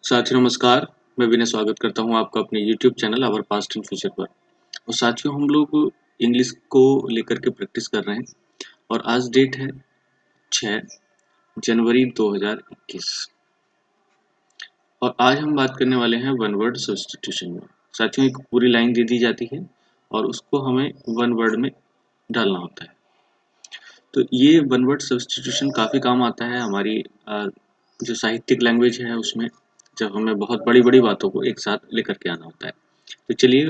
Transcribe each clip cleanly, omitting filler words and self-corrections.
साथियों नमस्कार, मैं विनय स्वागत करता हूँ आपका अपने YouTube channel our past and future पर। और साथियों हम लोग इंग्लिश को लेकर के प्रैक्टिस कर रहे हैं और आज डेट है 6 जनवरी 2021 और आज हम बात करने वाले हैं वन वर्ड सब्स्टिट्यूशन में। साथियों एक पूरी लाइन दे दी जाती है और उसको हमें वन वर्ड में डालना होता है। तो ये वन वर्ड सब्स्टिट्यूशन काफ़ी काम आता है हमारी जो साहित्यिक लैंग्वेज है उसमें, जब हमें बहुत बड़ी-बड़ी बातों को एक साथ लेकर के आना होता है। तो चलिए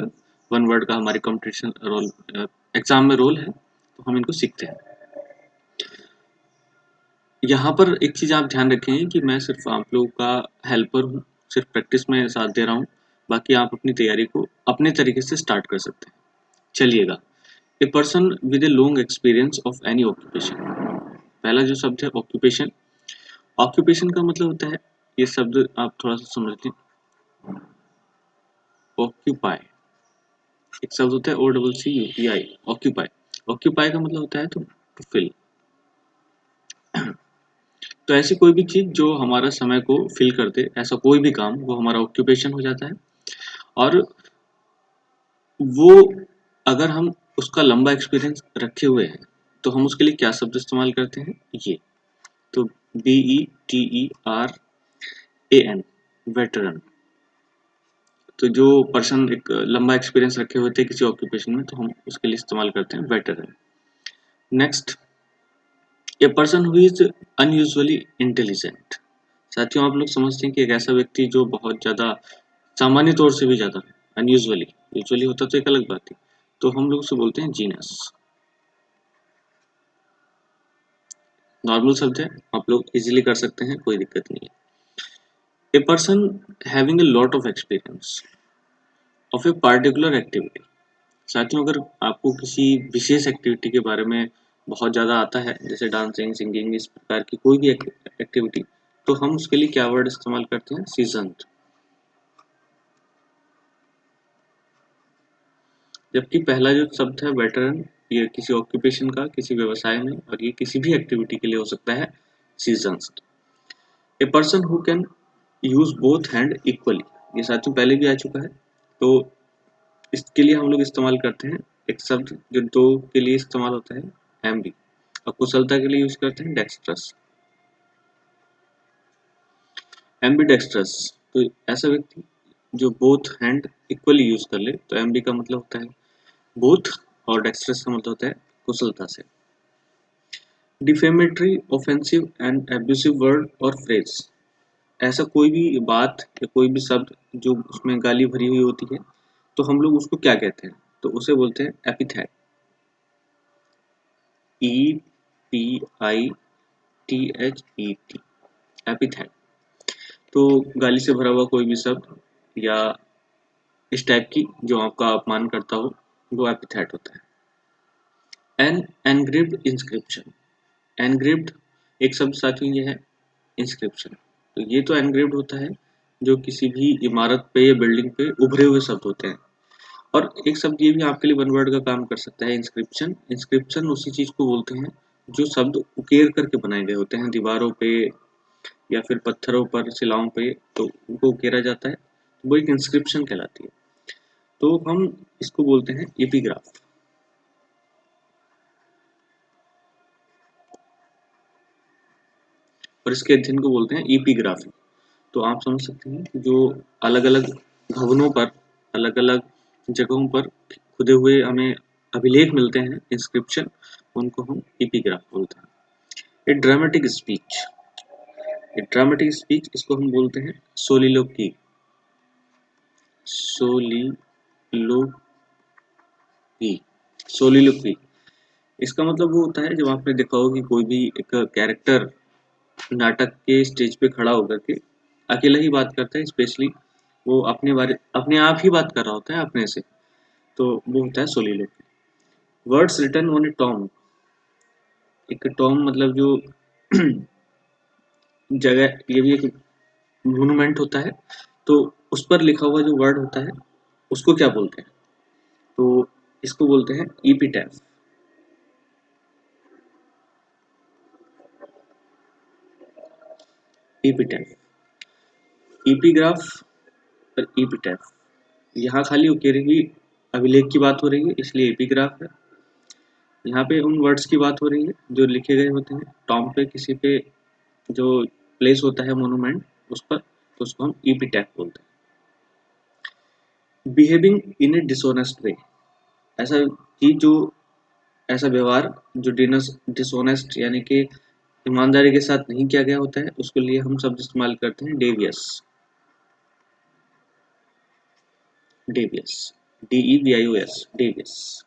वन वर्ड का हमारे कॉम्पिटिशन रोल एग्जाम में रोल है, तो हम इनको सीखते हैं। यहाँ पर एक चीज़ आप ध्यान रखें कि मैं सिर्फ आप लोगों का हेल्पर हूँ, सिर्फ प्रैक्टिस में साथ दे रहा हूँ। बाकी आप अपनी तैयारी को अपने तरीके से स्टार्ट कर सकते हैं। चलिएगा, a person with a long experience of any occupation. पहला जो शब्द है ऑक्यूपेशन। ऑक्यूपेशन का मतलब होता है, ये शब्द आप थोड़ा सा समझ लें, ऑक्यूपाई। एक शब्द होता है OCCUPI, ऑक्यूपाई। ऑक्यूपाई का मतलब होता है टू फिल। तो ऐसी कोई भी चीज जो हमारा समय को फिल कर दे, ऐसा कोई भी काम, वो हमारा ऑक्यूपेशन हो जाता है। और वो अगर हम उसका लंबा एक्सपीरियंस रखे हुए हैं तो हम उसके लिए क्या शब्द इस्तेमाल करते हैं, ये। तो VETERAN, वेटरन। तो जो पर्सन एक लंबा एक्सपीरियंस रखे हुए थे किसी ऑक्यूपेशन में, तो हम उसके लिए इस्तेमाल करते हैं veteran. Next, a person who is unusually intelligent. साथियों आप लोग समझते हैं कि एक ऐसा व्यक्ति जो बहुत ज़्यादा सामान्य तौर से भी ज़्यादा अनयूजुअली, यूजुअली होता तो एक अलग बात है, तो हम लोग उसे बोलते हैं जीनस। नॉर्मल शब्द है, आप लोग इजीली कर सकते हैं, कोई दिक्कत नहीं है। A person having a lot of experience of a particular activity. साथियों अगर आपको किसी विशेष एक्टिविटी के बारे में बहुत ज़्यादा आता है, जैसे डांसिंग, सिंगिंग, इस प्रकार की कोई भी एक्टिविटी, तो हम उसके लिए क्या वर्ड इस्तेमाल करते हैं, सीजन्ड। जबकि पहला जो शब्द है वेटरन, ये किसी ऑक्यूपेशन का, किसी व्यवसाय में, और ये किसी भी एक्टिविटी के लिए हो सकता है, seasons. A person who can use both hand equally, ये साथियों पहले भी आ चुका है। तो इसके लिए हम लोग इस्तेमाल करते हैं एक शब्द जो दो के लिए इस्तेमाल होता है, एम्बी। और कुशलता के लिए यूज करते हैं डेक्स्ट्रस, एम्बीडेक्स्ट्रस। तो ऐसा व्यक्ति जो बोथ हैंड इक्वली यूज कर ले, तो एम्बी का मतलब होता है बोथ, और डेक्स्ट्रस का मतलब होता है कुशलता से। Defamatory, offensive and abusive word और फ्रेज, ऐसा कोई भी बात या कोई भी शब्द जो उसमें गाली भरी हुई होती है, तो हम लोग उसको क्या कहते हैं, तो उसे बोलते हैं एपिथेट। EPITHET, epithet. तो गाली से भरा हुआ कोई भी शब्द या इस टाइप की जो आपका अपमान करता हो, वो एपिथेट होता है। N engraved inscription. एनग्रेव्ड एक शब्द साथियों ये है इंस्क्रिप्शन। तो ये तो एनग्रेव्ड होता है जो किसी भी इमारत पे या बिल्डिंग पे उभरे हुए शब्द होते हैं। और एक शब्द ये भी आपके लिए वन वर्ड का काम कर सकता है, इंस्क्रिप्शन। इंस्क्रिप्शन उसी चीज को बोलते हैं जो शब्द उकेर करके बनाए गए होते हैं दीवारों पे या फिर पत्थरों पर, शिलाओं पे, तो उनको उकेरा जाता है, तो वो एक इंस्क्रिप्शन कहलाती है। तो हम इसको बोलते हैं एपिग्राफ। और इसके अध्ययन को बोलते हैं एपिग्राफी। तो आप समझ सकते हैं कि जो अलग अलग भवनों पर, अलग अलग जगहों पर खुदे हुए हमें अभिलेख मिलते हैं, इंस्क्रिप्शन, उनको हम एपिग्राफ बोलते हैं। ए ड्रामेटिक स्पीच। ए ड्रामेटिक स्पीच, इसको हम बोलते हैं सोलिलोक्वी। सोलिलोक्वी, सोलिलोक्वी। इसका मतलब वो होता है जब आपने देखा हो कि कोई भी एक कैरेक्टर नाटक के स्टेज पे खड़ा होकर के अकेला ही बात करता है, स्पेशली वो अपने आप ही बात कर रहा होता है अपने से, तो वो होता है soliloquy. Words written on a tomb. एक टॉम मतलब जो जगह, ये भी एक मोनूमेंट होता है, तो उस पर लिखा हुआ जो वर्ड होता है उसको क्या बोलते हैं, तो इसको बोलते हैं ईपीटैफ। ईपीटैफ। एपिग्राफ और एपिटैफ, यहाँ खाली उकेरवी अभिलेख की बात हो रही है इसलिए एपिग्राफ है। यहाँ पे उन वर्ड्स की बात हो रही है जो लिखे गए होते हैं टॉम पे, किसी पे जो प्लेस होता है मोनूमेंट उस पर, तो उसको हम एपिटैफ बोलते हैं। बिहेविंग इन ए डिसऑनेस्ट वे, ऐसा कि जो ऐसा व्यवहार जो डिसऑनेस्ट यानी कि ईमानदारी के साथ नहीं किया गया होता है, उसके लिए हम शब्द इस्तेमाल करते हैं devious. Devious, DEVIOS, devious.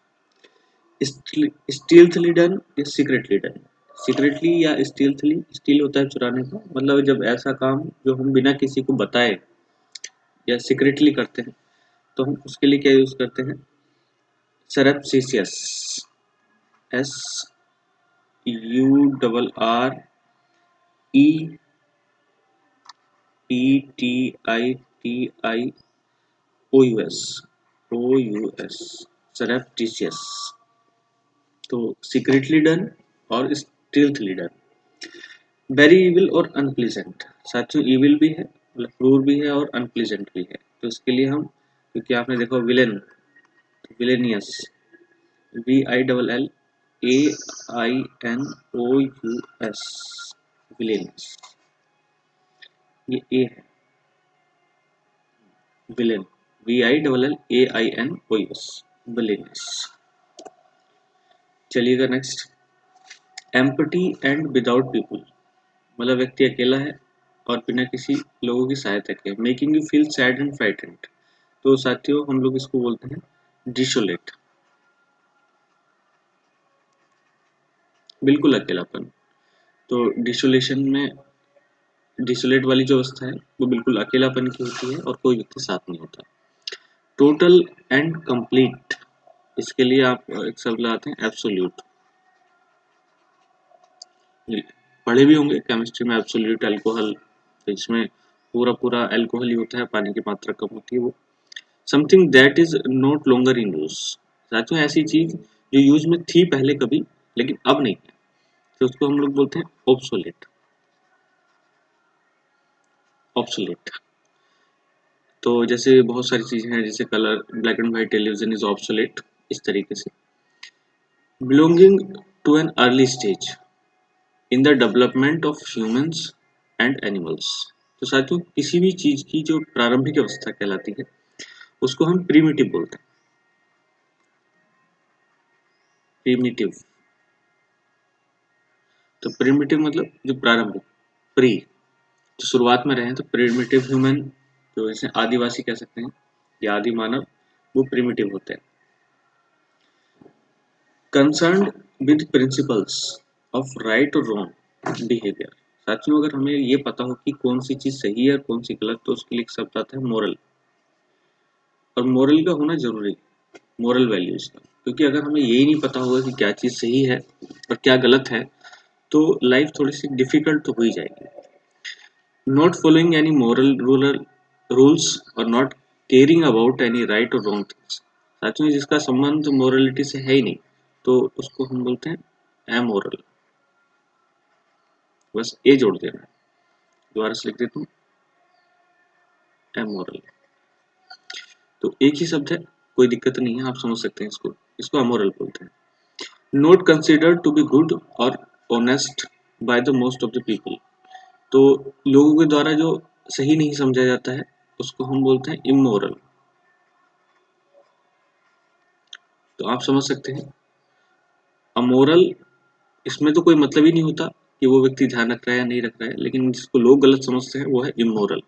Stealthily done या सीक्रेटली डन, सीक्रेटली या स्टील्थली, स्टील होता है चुराने का, मतलब जब ऐसा काम जो हम बिना किसी को बताए या सीक्रेटली करते हैं तो हम उसके लिए क्या यूज करते हैं, सरप्सिशियस, SURREPTITIOUS, सरप्टिशियस। तो सीक्रेटली डन और स्टील्थली डन। वेरी इविल और अनप्लीजेंट, साथियों इविल भी है, मतलब क्रूर भी है और अनप्लीजेंट भी है, तो इसके लिए हम, क्योंकि आपने देखा विलेन, विलेनियस, VILLAINOUS, विलेनियस, ये ए है, विलेन, VILLAINOUS, विलेनियस। चलिएगा next, empty and without people, मतलब व्यक्ति अकेला है और बिना किसी लोगों की सहायता के, making you feel sad and frightened, तो साथियों हम लोग इसको बोलते हैं डिसोलेट, बिल्कुल अकेलापन। तो डिसोलेशन में, डिसोलेट वाली जो अवस्था है वो बिल्कुल अकेलापन की होती है और कोई व्यक्ति साथ नहीं होता। टोटल एंड कंप्लीट, इसके लिए आप एक शब्द लगाते हैं एब्सोल्यूट, पढ़े भी होंगे केमिस्ट्री में एब्सोल्यूट अल्कोहल, तो इसमें पूरा पूरा अल्कोहल ही होता है, पानी की मात्रा कम होती है वो। Something that is not longer in use, साथियों ऐसी चीज जो यूज में थी पहले कभी लेकिन अब नहीं है, तो उसको हम लोग बोलते हैं ऑब्सोलेट, ऑब्सोलेट। तो जैसे बहुत सारी चीजें हैं, जैसे colour, black and white television is obsolete, इस तरीके से। Belonging to an early stage in the development of humans and animals, तो साथियों किसी भी चीज की जो प्रारंभिक अवस्था कहलाती है उसको हम प्रीमिटिव बोलते हैं, प्रीमिटिव। तो प्रीमिटिव मतलब जो प्रारंभिक, प्री, जो शुरुआत में रहे, तो प्रीमिटिव ह्यूमन, जो इसे आदिवासी कह सकते हैं या आदि मानव, वो प्रीमिटिव होते हैं। Concerned with principles of right और रॉन्ग बिहेवियर, साथियों अगर हमें ये पता हो कि कौन सी चीज सही है और कौन सी गलत, तो उसके लिए एक शब्द आता है मोरल, और मोरल का होना जरूरी है, मोरल वैल्यूज का, क्योंकि अगर हमें यही नहीं पता होगा कि क्या चीज सही है और क्या गलत है तो लाइफ थोड़ी सी डिफिकल्ट तो हो ही जाएगी। Not following any moral rules और not caring about any right और रॉन्ग थिंग्स, साथियों जिसका संबंध मोरलिटी से है ही नहीं तो उसको हम बोलते हैं एमोरल, बस ए जोड़ देना, दोबारा से लिख देता हूँ एमोरल। तो एक ही शब्द है, कोई दिक्कत नहीं है, आप समझ सकते हैं इसको, इसको अमोरल बोलते हैं। Not considered to be good और honest by the most of the people, तो लोगों के द्वारा जो सही नहीं समझा जाता है उसको हम बोलते हैं इमोरल। तो आप समझ सकते हैं अमोरल, इसमें तो कोई मतलब ही नहीं होता कि वो व्यक्ति ध्यान रख रहा है या नहीं रख रहा है, लेकिन जिसको लोग गलत समझते हैं वो है इमोरल।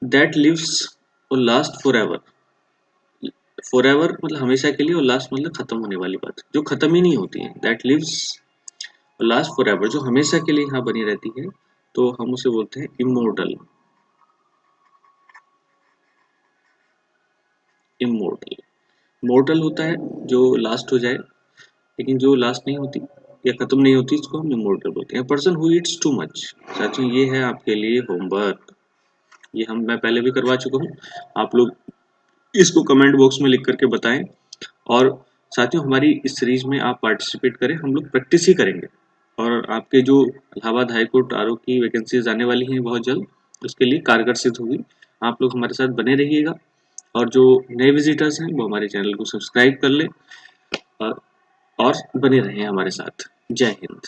दैट लिव्स और last for ever, for ever मतलब हमेशा के लिए, और लास्ट मतलब खत्म होने वाली बात, जो खत्म ही नहीं होती है, दैट लिव्स और लास्ट फॉर एवर, जो हमेशा के लिए यहाँ बनी रहती है, तो हम उसे बोलते हैं इमोर्टल, इमोर्टल। मोर्टल होता है जो लास्ट हो जाए, लेकिन जो लास्ट नहीं होती या खत्म नहीं होती इसको हम इमोर्टल बोलते हैं। Person who Yeats too much, साथियों ये है आपके लिए होमवर्क, ये मैं पहले भी करवा चुका हूँ, आप लोग इसको कमेंट बॉक्स में लिख करके बताएं, और साथियों हमारी इस सीरीज में आप पार्टिसिपेट करें, हम लोग प्रैक्टिस ही करेंगे, और आपके जो इलाहाबाद हाई कोर्ट आरओ की वैकेंसीज आने वाली हैं बहुत जल्द, उसके लिए कारगर सिद्ध होगी। आप लोग हमारे साथ बने रहिएगा और जो नए विजिटर्स हैं वो हमारे चैनल को सब्सक्राइब कर लें और बने रहें हमारे साथ। जय हिंद।